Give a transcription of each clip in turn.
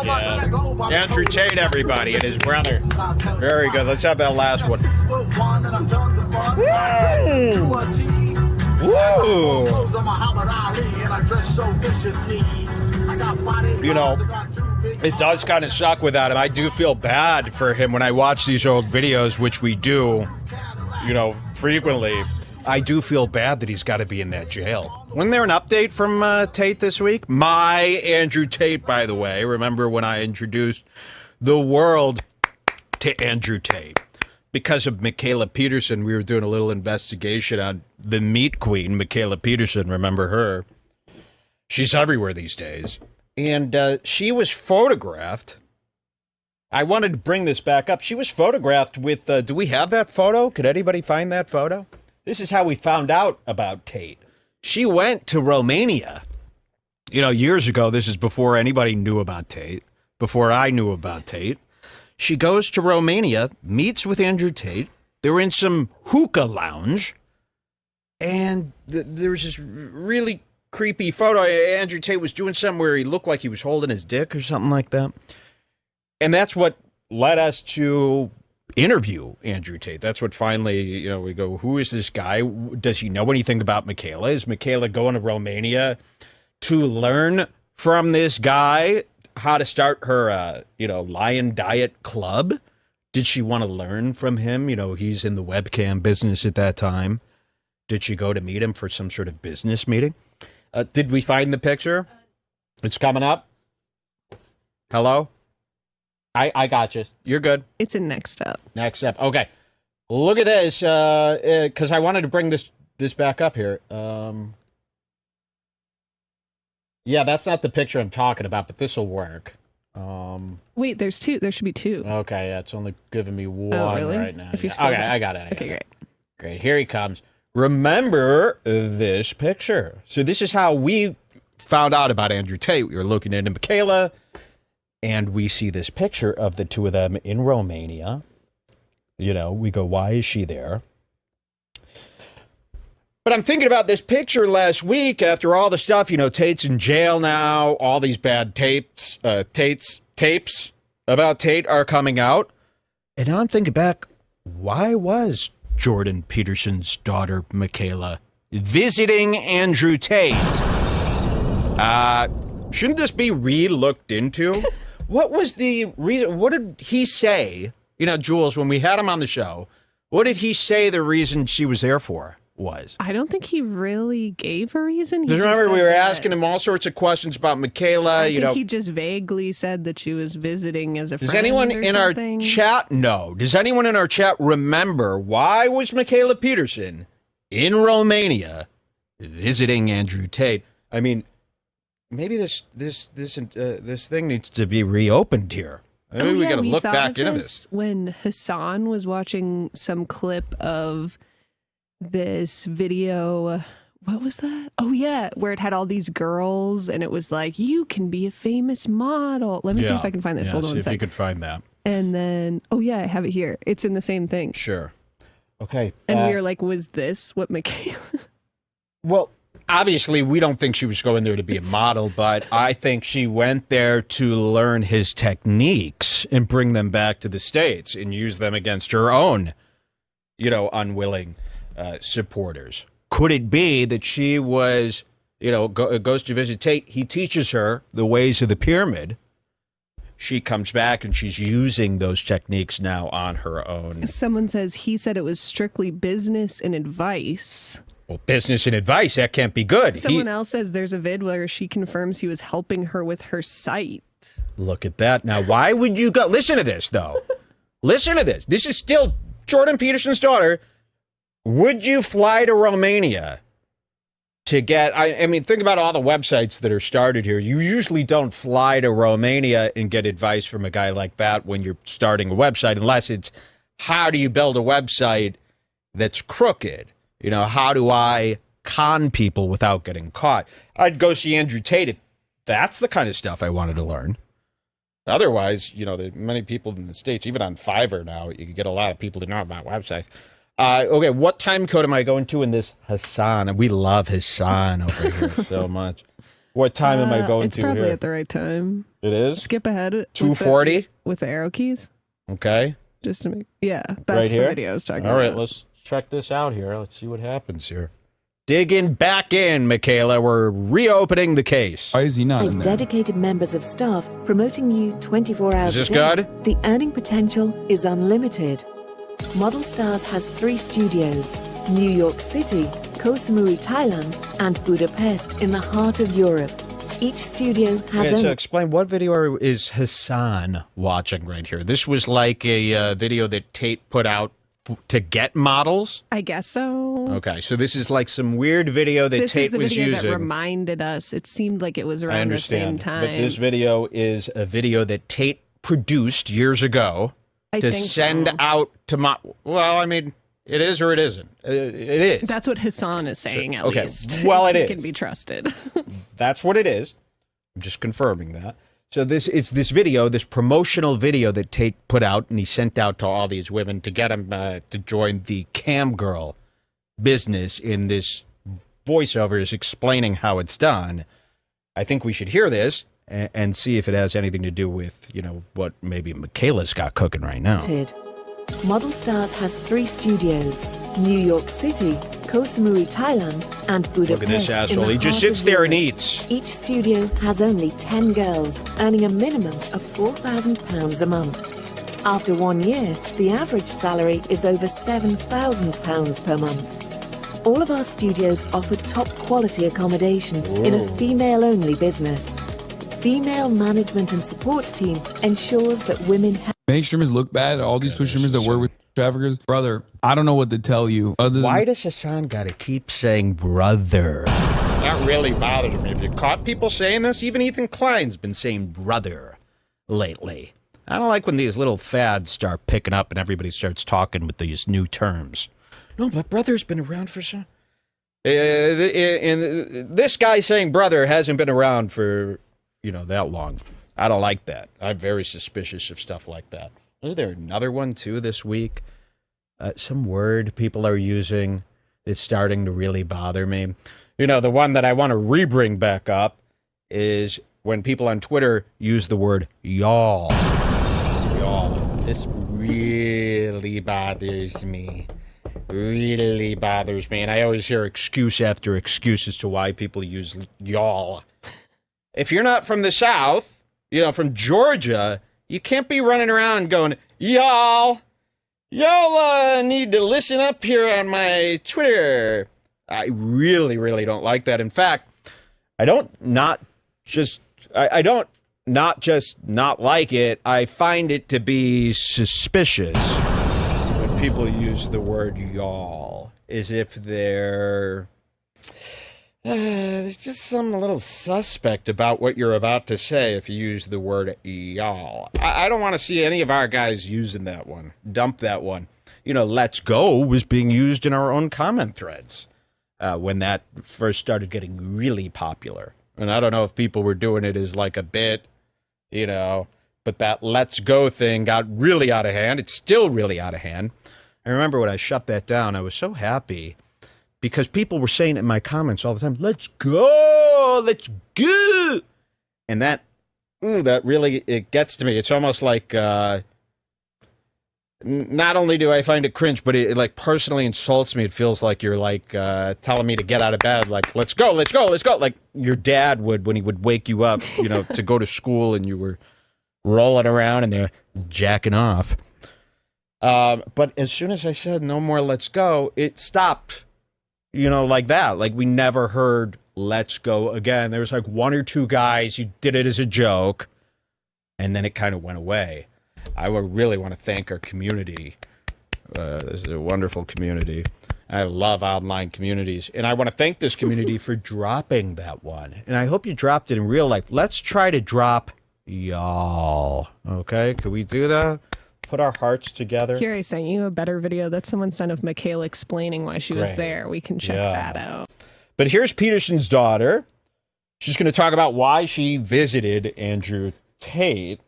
Yeah. Andrew Tate, everybody, and his brother. Very good. Let's have that last one. Woo! You know, it does kind of suck without him. I do feel bad for him when I watch these old videos, which we do, you know, frequently. I do feel bad that he's got to be in that jail. Wasn't there an update from Tate this week? My Andrew Tate, by the way. Remember when I introduced the world to Andrew Tate? Because of Mikhaila Peterson, we were doing a little investigation on the meat queen, Mikhaila Peterson. Remember her? She's everywhere these days. And she was photographed. I wanted to bring this back up. She was photographed with, do we have that photo? Could anybody find that photo? This is how we found out about Tate. She went to Romania, you know, years ago. This is before anybody knew about Tate, before I knew about Tate. She goes to Romania, meets with Andrew Tate. They're in some hookah lounge, and there's this really creepy photo. Andrew Tate was doing something where he looked like he was holding his dick or something like that. And that's what led us to interview Andrew Tate. That's what finally, you know, we go, who is this guy? Does he know anything about Mikhaila? Is Mikhaila going to Romania to learn from this guy how to start her, you know, lion diet club? Did she want to learn from him? You know, he's in the webcam business at that time. Did she go to meet him for some sort of business meeting? Did we find the picture? It's coming up. Hello? I got you. You're good. It's in next step. Next step. Okay. Look at this, because I wanted to bring this back up here. Yeah, that's not the picture I'm talking about, but this will work. Wait, there's two. There should be two. Okay, yeah, it's only giving me one really? right now. If you Yeah. Okay, I got it. Okay, great. Great. Here he comes. Remember this picture. So this is how we found out about Andrew Tate. We were looking into Mikhaila, and we see this picture of the two of them in Romania. You know, we go, why is she there? But I'm thinking about this picture last week after all the stuff, you know, Tate's in jail now. All these bad tapes about Tate are coming out. And now I'm thinking back, why was Jordan Peterson's daughter, Mikhaila, visiting Andrew Tate? Shouldn't this be re-looked into? What was the reason? What did he say? You know, Jules, when we had him on the show, what did he say the reason she was there for was? I don't think he really gave a reason. Because remember, we were asking him all sorts of questions about Mikhaila. I think he just vaguely said that she was visiting as a friend. Does anyone in our chat know? Does anyone in our chat remember why was Mikhaila Peterson in Romania visiting Andrew Tate? I mean, maybe this thing needs to be reopened here. Maybe we got to look back into this. When Hassan was watching some clip of this video, what was that? Oh yeah, where it had all these girls, and it was like, you can be a famous model. Let me see if I can find this. Hold on a see second. if you could find that. And then, oh yeah, I have it here. It's in the same thing. Sure. Okay. And we were like, was this what Mikhaila? Well, obviously, we don't think she was going there to be a model, but I think she went there to learn his techniques and bring them back to the States and use them against her own, you know, unwilling supporters. Could it be that she was, you know, goes to visit Tate? He teaches her the ways of the pyramid. She comes back and she's using those techniques now on her own. Someone says he said it was strictly business and advice. Well, business and advice, that can't be good. Someone else says there's a vid where she confirms he was helping her with her site. Look at that. Now, why would you go? Listen to this, though. Listen to this. This is still Jordan Peterson's daughter. Would you fly to Romania to get, I mean, think about all the websites that are started here. You usually don't fly to Romania and get advice from a guy like that when you're starting a website, unless it's how do you build a website that's crooked? You know, how do I con people without getting caught? I'd go see Andrew Tate. That's the kind of stuff I wanted to learn. Otherwise, you know, there are many people in the States, even on Fiverr now, you can get a lot of people to know about websites. Okay, what time code am I going to in this Hassan? We love Hassan over here so much. What time am I going it's to probably here? at the right time. It is? Skip ahead. 240? With the arrow keys. Okay. Just to make, yeah, that's Right here? the video I was talking All right, about. let's check this out here. Let's see what happens here. Digging back in, Mikhaila. We're reopening the case. Why is he not in With there? dedicated members of staff promoting you 24 hours Is this a day, good? the earning potential is unlimited. Model Stars has 3 studios: New York City, Koh Samui, Thailand, and Budapest in the heart of Europe. Each studio has Okay, so only explain, what video is Hassan watching right here? This was like a video that Tate put out to get models? I guess so. Okay, so this is like some weird video that This Tate is the was video using. that reminded us. It seemed like it was I around the same understand, time. but this video is a video that Tate produced years ago I to think send so. out to well, I mean, it is or it isn't. It is. That's what Hassan is saying, at okay, least. well, He it can is. be trusted. That's what it is. I'm just confirming that. So it's this video, this promotional video that Tate put out, and he sent out to all these women to get them to join the cam girl business. In this voiceover is explaining how it's done. I think we should hear this and see if it has anything to do with, what maybe Mikhaila's got cooking right now. limited. Model Stars has 3 studios: New York City, Koh Samui, Thailand, and Budapest. Look at this in asshole. the He just heart sits of there and Europe. eats. Each studio has only 10 girls, earning a minimum of £4,000 a month. After 1 year, the average salary is over £7,000 per month. All of our studios offer top quality accommodation in a female-only business. Female management and support team ensures that women have Make streamers look bad. All these Twitch streamers that work with traffickers. Brother, I don't know what to tell you. Other than Why does Hassan got to keep saying brother? That really bothers me. Have you caught people saying this? Even Ethan Klein's been saying brother lately. I don't like when these little fads start picking up and everybody starts talking with these new terms. No, but brother's been around for some... And this guy saying brother hasn't been around for, that long. I don't like that. I'm very suspicious of stuff like that. Was there another one, too, this week? Some word people are using that's starting to really bother me. The one that I want to re-bring back up is when people on Twitter use the word y'all. Y'all. This really bothers me. Really bothers me. And I always hear excuse after excuse as to why people use y'all. If you're not from the South, from Georgia, you can't be running around going, y'all need to listen up here on my Twitter. I really, really don't like that. In fact, I don't not just not like it. I find it to be suspicious when people use the word y'all as if they're... there's just some little suspect about what you're about to say if you use the word y'all. I don't want to see any of our guys using that one. Dump that one. Let's go was being used in our own comment threads when that first started getting really popular. And I don't know if people were doing it as like a bit, but that let's go thing got really out of hand. It's still really out of hand. I remember when I shut that down, I was so happy. Because people were saying it in my comments all the time, let's go. And that really, it gets to me. It's almost like, not only do I find it cringe, but it like personally insults me. It feels like you're like telling me to get out of bed, like, let's go. Like your dad would when he would wake you up, to go to school and you were rolling around and they're jacking off. But as soon as I said no more let's go, it stopped. Like that. Like we never heard let's go again. There was like 1 or 2 guys who did it as a joke, and then it kind of went away. I would really want to thank our community. This is a wonderful community. I love online communities, and I want to thank this community for dropping that one. And I hope you dropped it in real life. Let's try to drop y'all. Okay? Could we do that? Put our hearts together. Here, I sent you a better video that someone sent of Mikhaila explaining why she was Great. there. We can check that out. But here's Peterson's daughter. She's going to talk about why she visited Andrew Tate.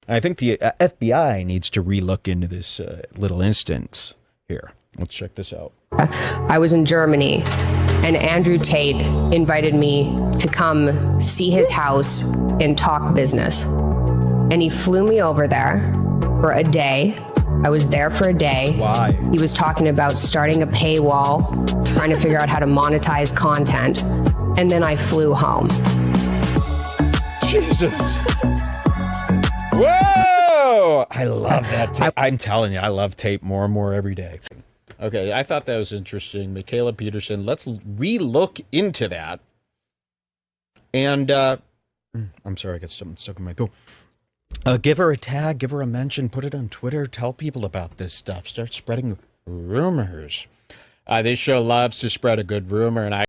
I think the FBI needs to relook into this little instance here. Let's check this out. I was in Germany, and Andrew Tate invited me to come see his house and talk business. And he flew me over there for a day. I was there for a day. Why? He was talking about starting a paywall, trying to figure out how to monetize content, and then I flew home. Jesus. Whoa! I love that tape. I'm telling you, I love tape more and more every day. Okay, I thought that was interesting. Mikhaila Peterson, let's re-look into that. And, I'm sorry, I got something stuck in my throat. Give her a tag, give her a mention, put it on Twitter, tell people about this stuff. Start spreading rumors. This show loves to spread a good rumor, and I